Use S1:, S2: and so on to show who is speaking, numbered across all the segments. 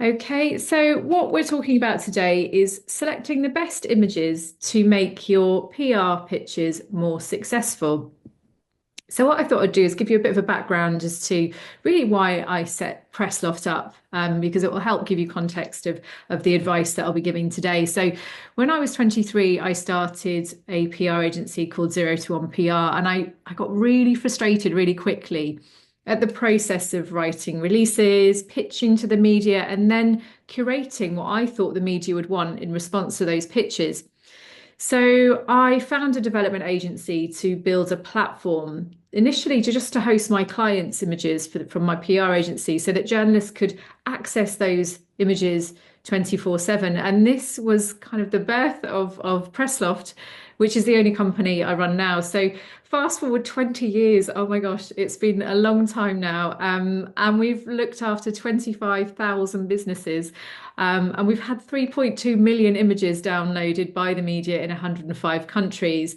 S1: Okay, so what we're talking about today is selecting the best images to make your PR pitches more successful. So what I thought I'd do is give you a bit of a background as to really why I set Pressloft up, because it will help give you context of the advice that I'll be giving today. So when I was 23, I started a PR agency called 0 to 1 PR, and I got really frustrated really quickly at the process of writing releases, pitching to the media, and then curating what I thought the media would want in response to those pitches. So I found a development agency to build a platform initially to host my clients' images from my PR agency so that journalists could access those images 24/7. And this was kind of the birth of Pressloft, which is the only company I run now. So fast forward 20 years, oh my gosh, it's been a long time now. And we've looked after 25,000 businesses. And we've had 3.2 million images downloaded by the media in 105 countries.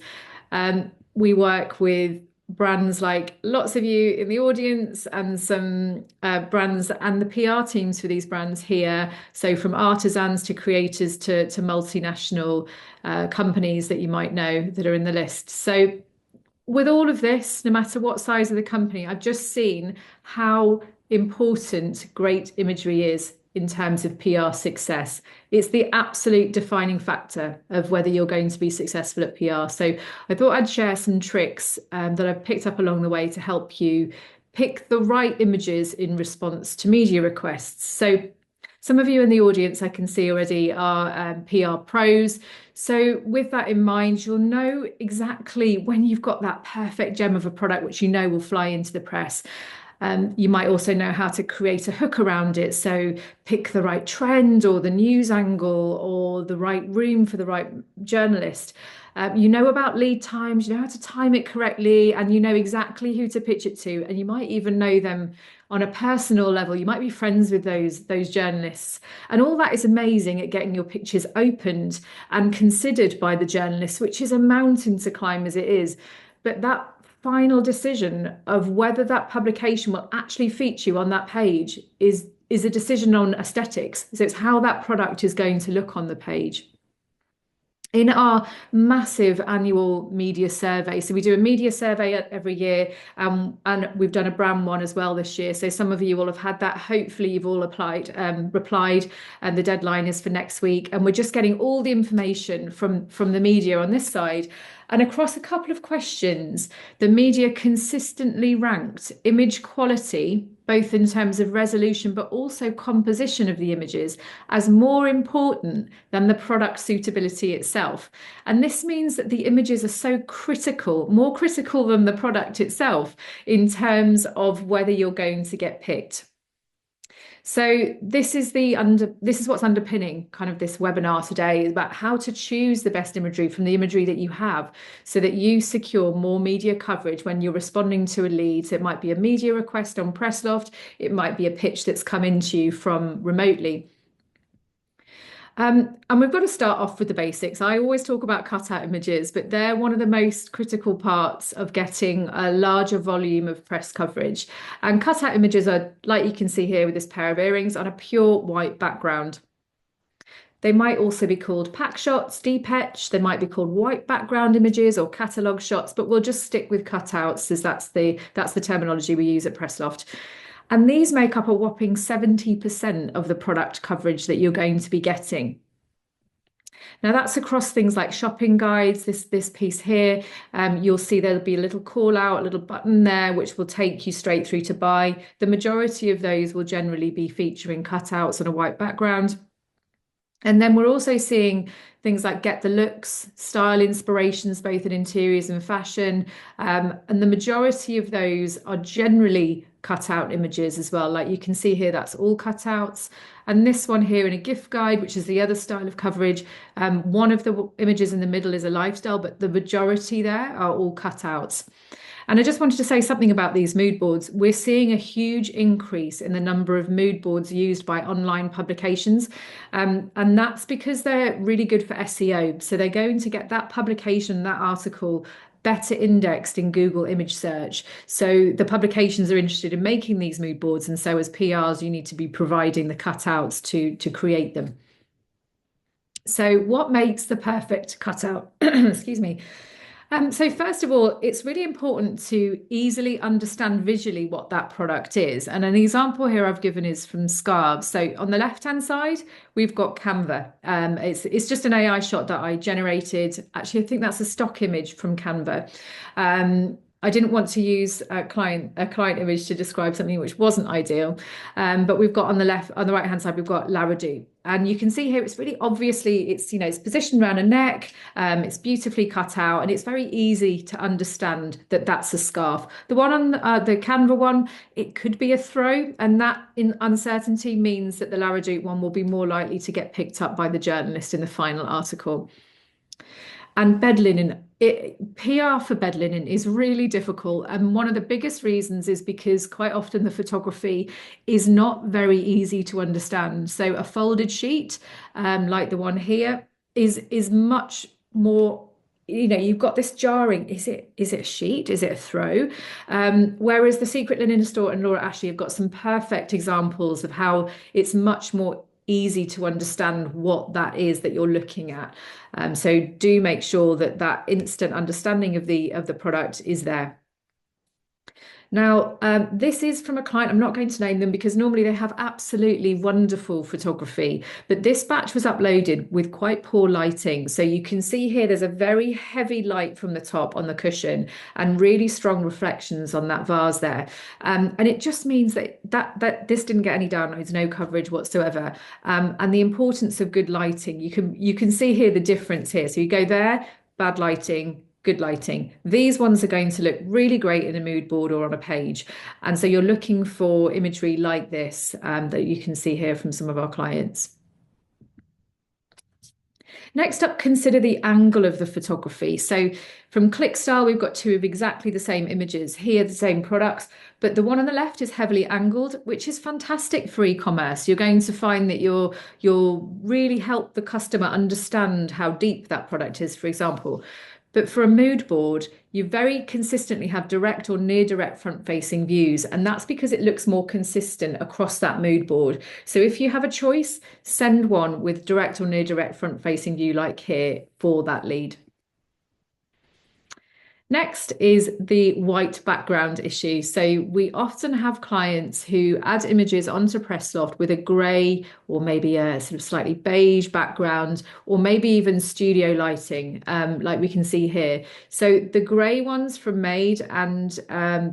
S1: We work with brands like lots of you in the audience and some brands and the PR teams for these brands here. So from artisans to creators to multinational companies that you might know that are in the list. So with all of this, no matter what size of the company, I've just seen how important great imagery is in terms of PR success. It's the absolute defining factor of whether you're going to be successful at PR. So I thought I'd share some tricks that I've picked up along the way to help you pick the right images in response to media requests. So some of you in the audience I can see already are PR pros. So with that in mind, you'll know exactly when you've got that perfect gem of a product, which you know will fly into the press. You might also know how to create a hook around it. So pick the right trend or the news angle or the right room for the right journalist. You know about lead times, you know how to time it correctly, and you know exactly who to pitch it to. And you might even know them on a personal level. You might be friends with those journalists. And all that is amazing at getting your pictures opened and considered by the journalists, which is a mountain to climb as it is. But that final decision of whether that publication will actually feature you on that page is a decision on aesthetics. So it's how that product is going to look on the page. In our massive annual media survey, so we do a media survey every year, and we've done a brand one as well this year. So some of you will have had that. Hopefully, you've all replied, and the deadline is for next week. And we're just getting all the information from the media on this side. And across a couple of questions, the media consistently ranked image quality, both in terms of resolution, but also composition of the images, as more important than the product suitability itself. And this means that the images are so critical, more critical than the product itself, in terms of whether you're going to get picked. So this is what's underpinning kind of this webinar today, is about how to choose the best imagery from the imagery that you have so that you secure more media coverage when you're responding to a lead. So it might be a media request on Pressloft, it might be a pitch that's come into you from remotely. And we've got to start off with the basics. I always talk about cutout images, but they're one of the most critical parts of getting a larger volume of press coverage. And cutout images are, like you can see here with this pair of earrings, on a pure white background. They might also be called pack shots, deep etch. They might be called white background images or catalogue shots, but we'll just stick with cutouts, as that's the terminology we use at Pressloft. And these make up a whopping 70% of the product coverage that you're going to be getting. Now that's across things like shopping guides, this piece here. You'll see there'll be a little call out, a little button there, which will take you straight through to buy. The majority of those will generally be featuring cutouts on a white background. And then we're also seeing things like get the looks, style inspirations, both in interiors and fashion. And the majority of those are generally cutout images as well. Like you can see here, that's all cutouts. And this one here in a gift guide, which is the other style of coverage. One of the images in the middle is a lifestyle, but the majority there are all cutouts. And I just wanted to say something about these mood boards. We're seeing a huge increase in the number of mood boards used by online publications. And that's because they're really good for SEO. So they're going to get that publication, that article better indexed in Google image search. So the publications are interested in making these mood boards, and so as PRs, you need to be providing the cutouts to create them. So what makes the perfect cutout? Excuse me. So first of all, it's really important to easily understand visually what that product is. And an example here I've given is from scarves. So on the left-hand side, we've got Canva. It's just an AI shot that I generated. Actually, I think that's a stock image from Canva. I didn't want to use a client image to describe something which wasn't ideal. But we've got on the right hand side, we've got Laradou. And you can see here, it's really obviously, it's positioned around a neck, it's beautifully cut out, and it's very easy to understand that that's a scarf. The one on the Canva one, it could be a throw, and that in uncertainty means that the Laradou one will be more likely to get picked up by the journalist in the final article. And bed linen, PR for bed linen is really difficult. And one of the biggest reasons is because quite often the photography is not very easy to understand. So a folded sheet, like the one here, is much more, you've got this jarring, is it a sheet? Is it a throw? Whereas the Secret Linen Store and Laura Ashley have got some perfect examples of how it's much more easy to understand what that is that you're looking at. So do make sure that that instant understanding of the product is there. Now, this is from a client. I'm not going to name them because normally they have absolutely wonderful photography, but this batch was uploaded with quite poor lighting. So you can see here there's a very heavy light from the top on the cushion and really strong reflections on that vase there. And it just means that this didn't get any downloads, no coverage whatsoever. And the importance of good lighting, you can see here the difference here. So you go there, bad lighting, good lighting. These ones are going to look really great in a mood board or on a page. And so you're looking for imagery like this that you can see here from some of our clients. Next up, consider the angle of the photography. So from ClickStyle, we've got two of exactly the same images. Here, the same products, but the one on the left is heavily angled, which is fantastic for e-commerce. You're going to find that you'll really help the customer understand how deep that product is, for example. But for a mood board, you very consistently have direct or near direct front facing views. And that's because it looks more consistent across that mood board. So if you have a choice, send one with direct or near direct front facing view like here for that lead. Next is the white background issue. So we often have clients who add images onto Pressloft with a grey or maybe a sort of slightly beige background, or maybe even studio lighting, like we can see here. So the grey ones from Made, and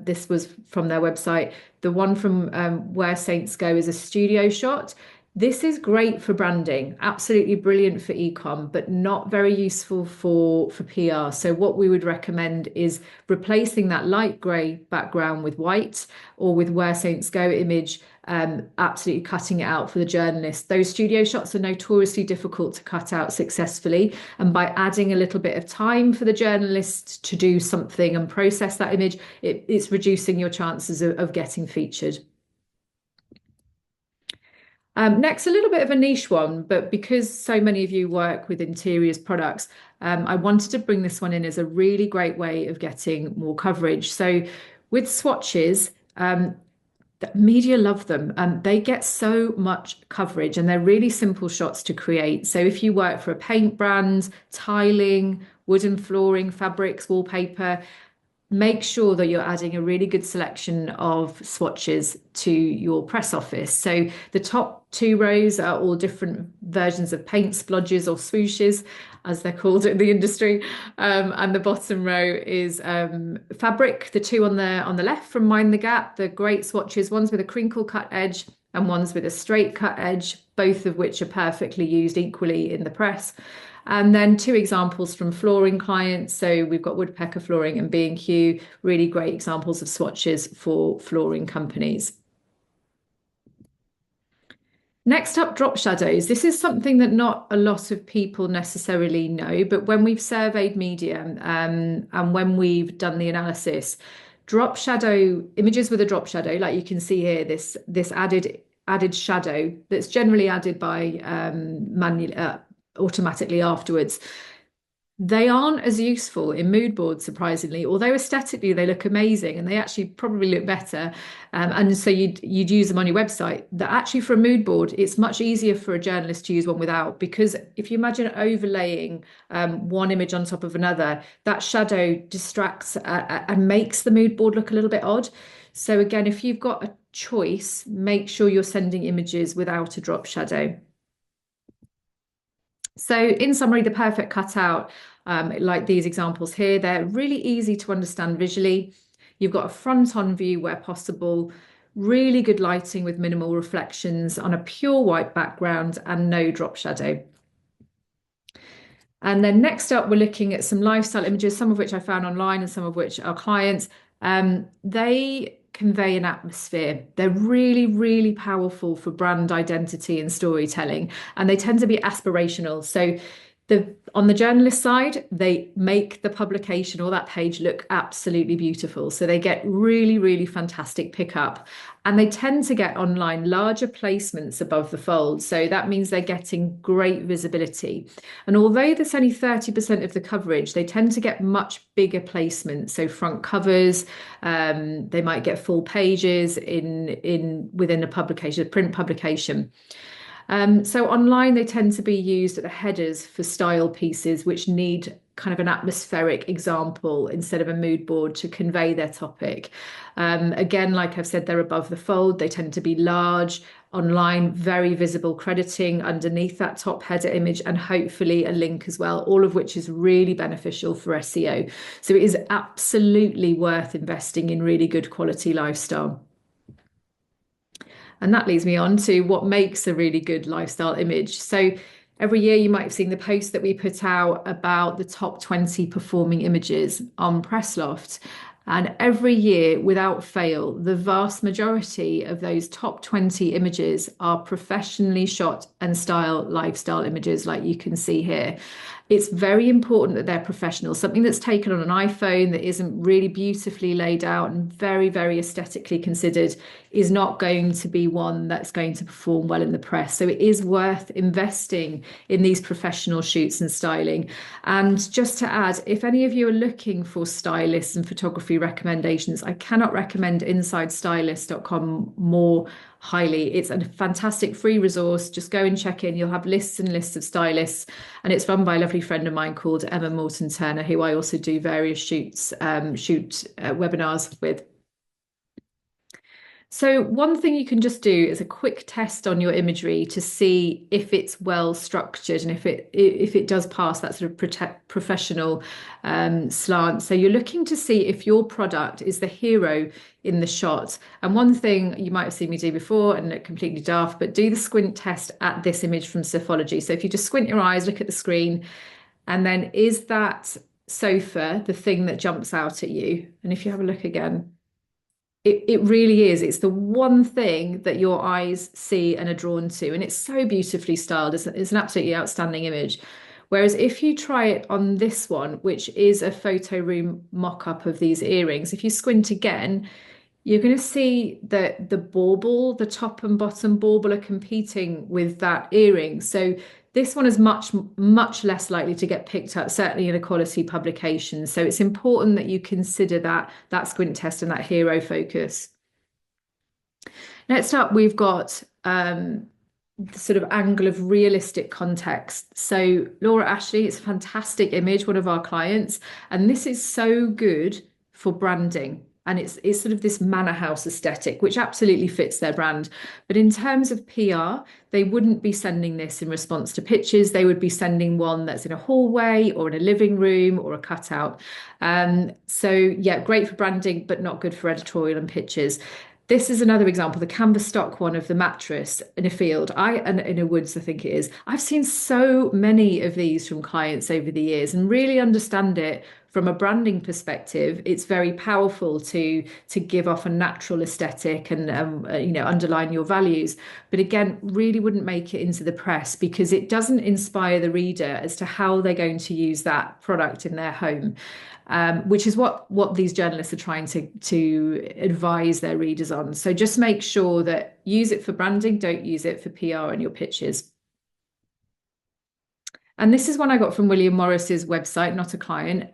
S1: this was from their website, the one from Where Saints Go is a studio shot. This is great for branding, absolutely brilliant for e-com, but not very useful for PR. So what we would recommend is replacing that light grey background with white, or with Where Saints Go image, absolutely cutting it out for the journalist. Those studio shots are notoriously difficult to cut out successfully. And by adding a little bit of time for the journalist to do something and process that image, it's reducing your chances of getting featured. Next, a little bit of a niche one, but because so many of you work with interiors products, I wanted to bring this one in as a really great way of getting more coverage. So with swatches, the media love them, and they get so much coverage, and they're really simple shots to create. So if you work for a paint brand, tiling, wooden flooring, fabrics, wallpaper, make sure that you're adding a really good selection of swatches to your press office. So the top two rows are all different versions of paint splodges or swooshes, as they're called in the industry. And the bottom row is fabric. The two on the left from Mind the Gap, the great swatches, one's with a crinkle cut edge and one's with a straight cut edge, both of which are perfectly used equally in the press. And then two examples from flooring clients. So we've got Woodpecker Flooring and B&Q, really great examples of swatches for flooring companies. Next up, drop shadows. This is something that not a lot of people necessarily know, but when we've surveyed media and when we've done the analysis, drop shadow images with a drop shadow, like you can see here, this added shadow that's generally added by manually automatically afterwards. They aren't as useful in mood boards, surprisingly, although aesthetically they look amazing and they actually probably look better. And so you'd use them on your website. That actually for a mood board, it's much easier for a journalist to use one without, because if you imagine overlaying one image on top of another, that shadow distracts and makes the mood board look a little bit odd. So again, if you've got a choice, make sure you're sending images without a drop shadow. So in summary, the perfect cutout, like these examples here, they're really easy to understand visually. You've got a front-on view where possible, really good lighting with minimal reflections on a pure white background and no drop shadow. And then next up, we're looking at some lifestyle images, some of which I found online and some of which are clients. They convey an atmosphere. They're really, really powerful for brand identity and storytelling, and they tend to be aspirational. So on the journalist side, they make the publication or that page look absolutely beautiful. So they get really, really fantastic pickup. And they tend to get online larger placements above the fold. So that means they're getting great visibility. And although there's only 30% of the coverage, they tend to get much bigger placements. So front covers, they might get full pages within a publication, a print publication. So online, they tend to be used at the headers for style pieces, which need kind of an atmospheric example instead of a mood board to convey their topic. Again, like I've said, they're above the fold. They tend to be large. Online, very visible crediting underneath that top header image, and hopefully a link as well, all of which is really beneficial for SEO. So it is absolutely worth investing in really good quality lifestyle. And that leads me on to what makes a really good lifestyle image. So every year you might have seen the post that we put out about the top 20 performing images on Loft. And every year, without fail, the vast majority of those top 20 images are professionally shot and styled lifestyle images, like you can see here. It's very important that they're professional. Something that's taken on an iPhone that isn't really beautifully laid out and very, very aesthetically considered is not going to be one that's going to perform well in the press. So it is worth investing in these professional shoots and styling. And just to add, if any of you are looking for stylists and photography recommendations, I cannot recommend insidestylist.com more highly. It's a fantastic free resource. Just go and check in. You'll have lists and lists of stylists, and it's run by a lovely friend of mine called Emma Morton Turner, who I also do various shoot webinars with. So one thing you can just do is a quick test on your imagery to see if it's well structured and if it does pass that sort of professional slant. So you're looking to see if your product is the hero in the shot. And one thing you might have seen me do before, and look completely daft, but do the squint test at this image from Sofology. So if you just squint your eyes, look at the screen, and then is that sofa the thing that jumps out at you? And if you have a look again, it really is. It's the one thing that your eyes see and are drawn to. And it's so beautifully styled. It's an absolutely outstanding image. Whereas if you try it on this one, which is a photo room mock-up of these earrings, if you squint again, you're going to see that the bauble, the top and bottom bauble, are competing with that earring. So this one is much, much less likely to get picked up, certainly in a quality publication. So it's important that you consider that squint test and that hero focus. Next up, we've got the sort of angle of realistic context. So Laura Ashley, it's a fantastic image, one of our clients, and this is so good for branding. And it's sort of this manor house aesthetic, which absolutely fits their brand. But in terms of PR, they wouldn't be sending this in response to pictures. They would be sending one that's in a hallway or in a living room or a cutout. So yeah, great for branding, but not good for editorial and pictures. This is another example, the canvas stock one of the mattress in a field. And in a woods, I think it is. I've seen so many of these from clients over the years and really understand it from a branding perspective. It's very powerful to give off a natural aesthetic and underline your values. But again, really wouldn't make it into the press because it doesn't inspire the reader as to how they're going to use that product in their home. Which is what these journalists are trying to advise their readers on. So just make sure that use it for branding, don't use it for PR and your pitches. And this is one I got from William Morris's website, not a client.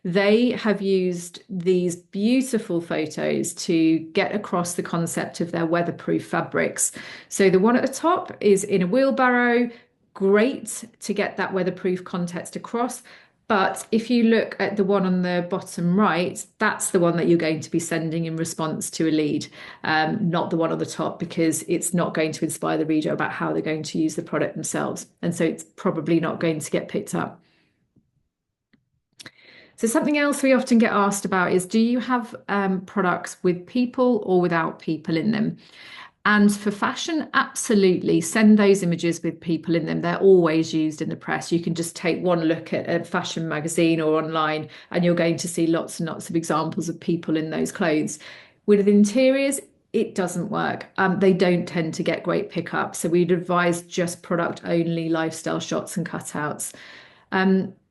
S1: They have used these beautiful photos to get across the concept of their weatherproof fabrics. So the one at the top is in a wheelbarrow, great to get that weatherproof context across. But if you look at the one on the bottom right, that's the one that you're going to be sending in response to a lead, not the one on the top, because it's not going to inspire the reader about how they're going to use the product themselves. And so it's probably not going to get picked up. So something else we often get asked about is, do you have products with people or without people in them? And for fashion, absolutely send those images with people in them. They're always used in the press. You can just take one look at a fashion magazine or online, and you're going to see lots and lots of examples of people in those clothes. With interiors, it doesn't work. They don't tend to get great pickup. So we'd advise just product only lifestyle shots and cutouts.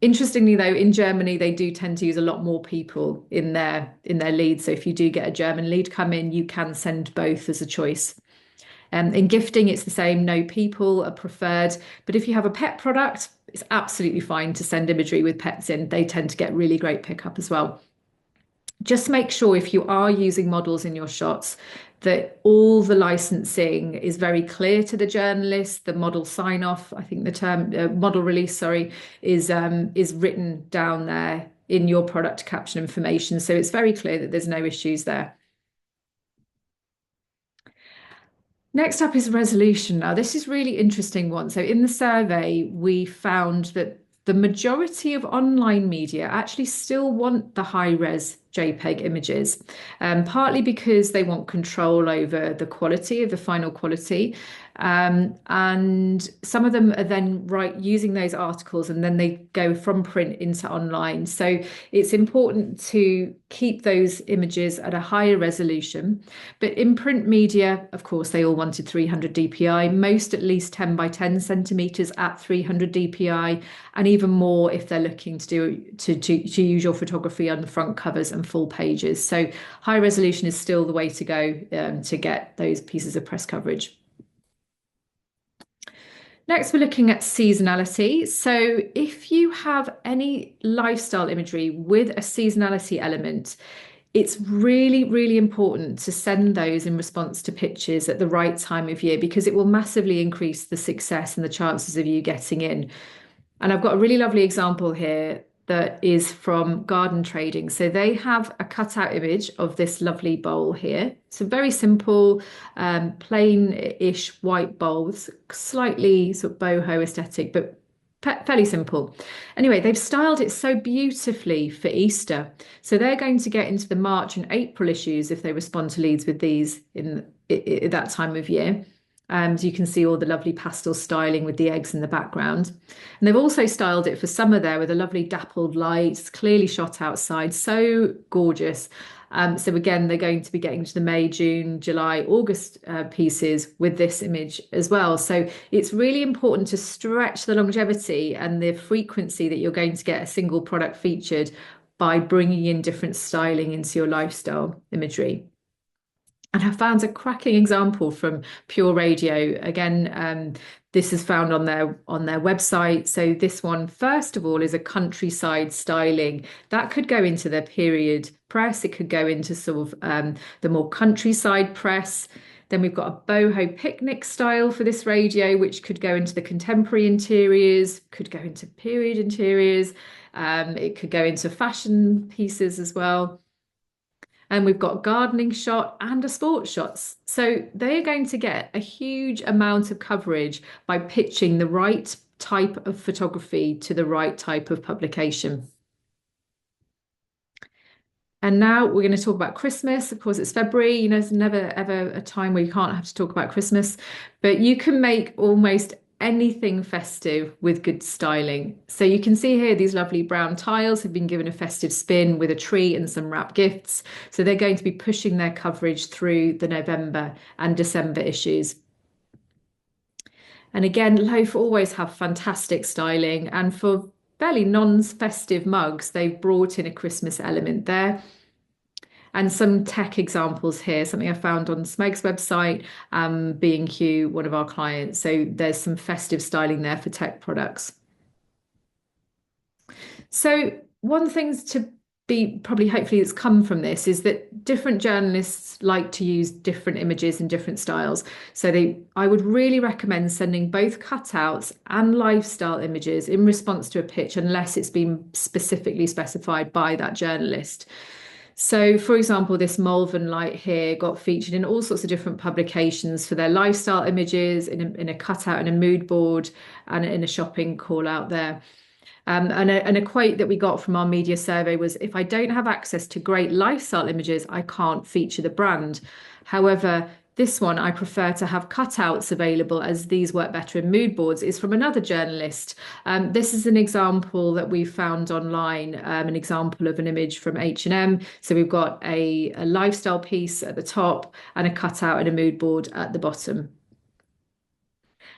S1: Interestingly, though, in Germany, they do tend to use a lot more people in their lead. So if you do get a German lead come in, you can send both as a choice. In gifting, it's the same. No people are preferred. But if you have a pet product, it's absolutely fine to send imagery with pets in. They tend to get really great pickup as well. Just make sure if you are using models in your shots that all the licensing is very clear to the journalist. The model sign off, I think the term model release, sorry, is written down there in your product caption information. So it's very clear that there's no issues there. Next up is resolution. Now, this is really interesting one. So in the survey, we found that the majority of online media actually still want the high-res JPEG images, partly because they want control over the quality of the final quality. And some of them are then using those articles and then they go from print into online. So it's important to keep those images at a higher resolution. But in print media, of course, they all wanted 300 dpi, most at least 10 by 10 centimeters at 300 dpi, and even more if they're looking to use your photography on the front covers and full pages. So high resolution is still the way to go to get those pieces of press coverage. Next, we're looking at seasonality. So if you have any lifestyle imagery with a seasonality element, it's really, really important to send those in response to pictures at the right time of year, because it will massively increase the success and the chances of you getting in. And I've got a really lovely example here that is from Garden Trading. So they have a cutout image of this lovely bowl here. It's a very simple, plain-ish white bowl with slightly sort of boho aesthetic, but fairly simple. Anyway, they've styled it so beautifully for Easter. So they're going to get into the March and April issues if they respond to leads with these in that time of year. So you can see all the lovely pastel styling with the eggs in the background. And they've also styled it for summer there with a lovely dappled light, clearly shot outside, so gorgeous. So again, they're going to be getting to the May, June, July, August pieces with this image as well. So it's really important to stretch the longevity and the frequency that you're going to get a single product featured by bringing in different styling into your lifestyle imagery. And I found a cracking example from Pure Radio. Again, this is found on their website. So this one, first of all, is a countryside styling. That could go into their period press. It could go into sort of the more countryside press. Then we've got a boho picnic style for this radio, which could go into the contemporary interiors, could go into period interiors. It could go into fashion pieces as well. And we've got gardening shot and a sports shots. So they're going to get a huge amount of coverage by pitching the right type of photography to the right type of publication. And now we're going to talk about Christmas. Of course, it's February. You know, there's never, ever a time where you can't have to talk about Christmas. But you can make almost anything festive with good styling. So you can see here these lovely brown tiles have been given a festive spin with a tree and some wrap gifts. So they're going to be pushing their coverage through the November and December issues. And again, Loaf always have fantastic styling, and for fairly non-festive mugs, they've brought in a Christmas element there. And some tech examples here, something I found on Smeg's website, B&Q, one of our clients. So there's some festive styling there for tech products. So one of the things to be probably hopefully that's come from this is that different journalists like to use different images and different styles. I would really recommend sending both cutouts and lifestyle images in response to a pitch unless it's been specifically specified by that journalist. So, for example, this Malvern light here got featured in all sorts of different publications for their lifestyle images, in a cutout, in a mood board, and in a shopping call out there. And a quote that we got from our media survey was, if I don't have access to great lifestyle images, I can't feature the brand. However, this one, I prefer to have cutouts available as these work better in mood boards, is from another journalist. This is an example that we found online, an example of an image from H&M. So we've got a lifestyle piece at the top and a cutout and a mood board at the bottom.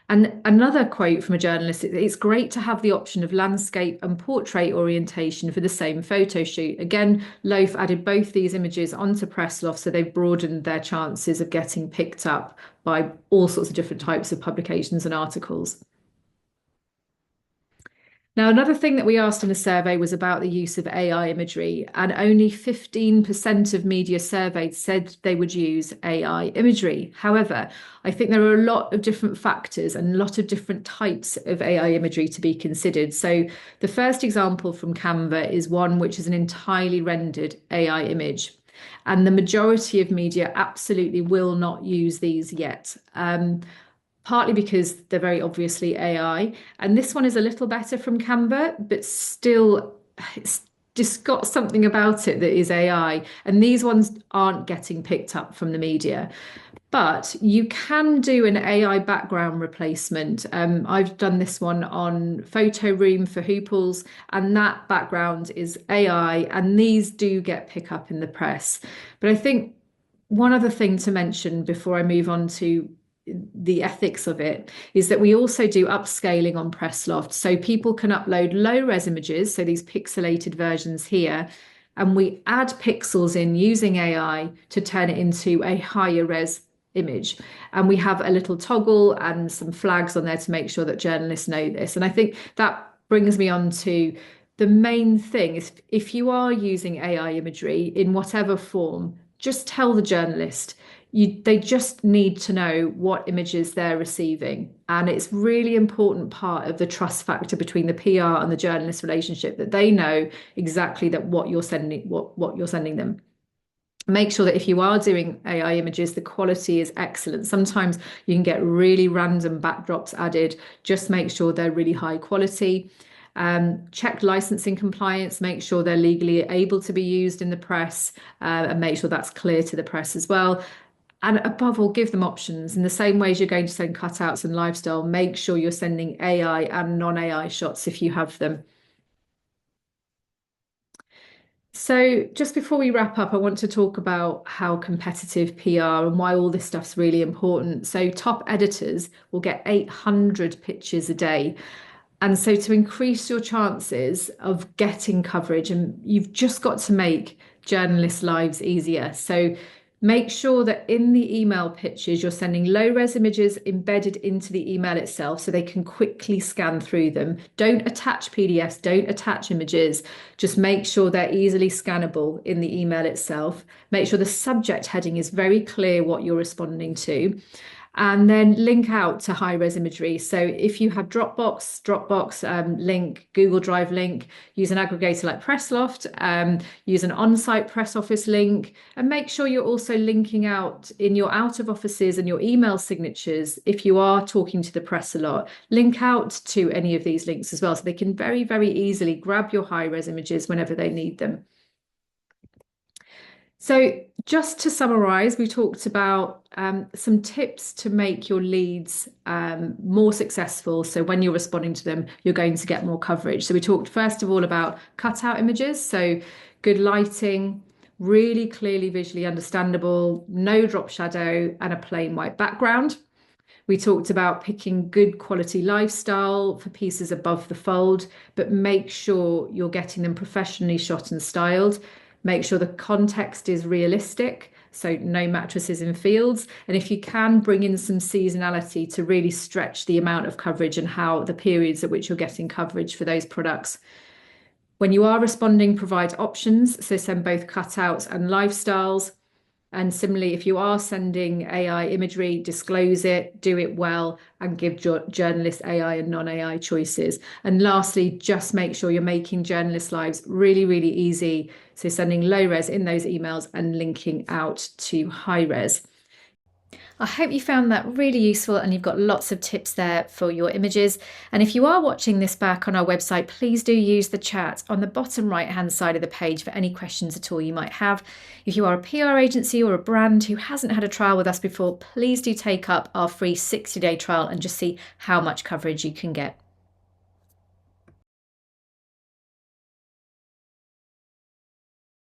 S1: And another quote from a journalist, it's great to have the option of landscape and portrait orientation for the same photo shoot. Again, Loaf added both these images onto Press Loft, so they've broadened their chances of getting picked up by all sorts of different types of publications and articles. Now, another thing that we asked in the survey was about the use of AI imagery, and only 15% of media surveyed said they would use AI imagery. However, I think there are a lot of different factors and a lot of different types of AI imagery to be considered. So, the first example from Canva is one which is an entirely rendered AI image. And the majority of media absolutely will not use these yet. Partly because they're very obviously AI. And this one is a little better from Canva, but still, it's just got something about it that is AI. And these ones aren't getting picked up from the media. But you can do an AI background replacement. I've done this one on Photo Room for Hooples, and that background is AI, and these do get pick up in the press. But I think one other thing to mention before I move on to the ethics of it is that we also do upscaling on Pressloft. So people can upload low res images, so these pixelated versions here, and we add pixels in using AI to turn it into a higher res image. And we have a little toggle and some flags on there to make sure that journalists know this. And I think that brings me on to the main thing is if you are using AI imagery in whatever form, just tell the journalist. They just need to know what images they're receiving. And it's really important part of the trust factor between the PR and the journalist relationship that they know exactly that what you're sending them. Make sure that if you are doing AI images, the quality is excellent. Sometimes you can get really random backdrops added. Just make sure they're really high quality. Check licensing compliance, make sure they're legally able to be used in the press, and make sure that's clear to the press as well. And above all, give them options. In the same way as you're going to send cutouts and lifestyle, make sure you're sending AI and non-AI shots if you have them. So just before we wrap up, I want to talk about how competitive PR and why all this stuff's really important. So top editors will get 800 pictures a day. And so to increase your chances of getting coverage, and you've just got to make journalists' lives easier. So make sure that in the email pitches, you're sending low-res images embedded into the email itself so they can quickly scan through them. Don't attach PDFs, don't attach images. Just make sure they're easily scannable in the email itself. Make sure the subject heading is very clear what you're responding to. And then link out to high-res imagery. So if you have Dropbox link, Google Drive link, use an aggregator like Pressloft, use an on-site press office link, and make sure you're also linking out in your out of offices and your email signatures. If you are talking to the press a lot, link out to any of these links as well, so they can very, very easily grab your high-res images whenever they need them. So just to summarize, we talked about some tips to make your leads more successful. So when you're responding to them, you're going to get more coverage. So we talked first of all about cutout images. So good lighting, really clearly visually understandable, no drop shadow, and a plain white background. We talked about picking good quality lifestyle for pieces above the fold, but make sure you're getting them professionally shot and styled. Make sure the context is realistic, so no mattresses in fields. And if you can, bring in some seasonality to really stretch the amount of coverage and how the periods at which you're getting coverage for those products. When you are responding, provide options. So send both cutouts and lifestyles. And similarly, if you are sending AI imagery, disclose it, do it well, and give journalists AI and non-AI choices. And lastly, just make sure you're making journalists' lives really, really easy. So sending low res in those emails and linking out to high res. I hope you found that really useful and you've got lots of tips there for your images. And if you are watching this back on our website, please do use the chat on the bottom right hand side of the page for any questions at all you might have. If you are a PR agency or a brand who hasn't had a trial with us before, please do take up our free 60-day trial and just see how much coverage you can get.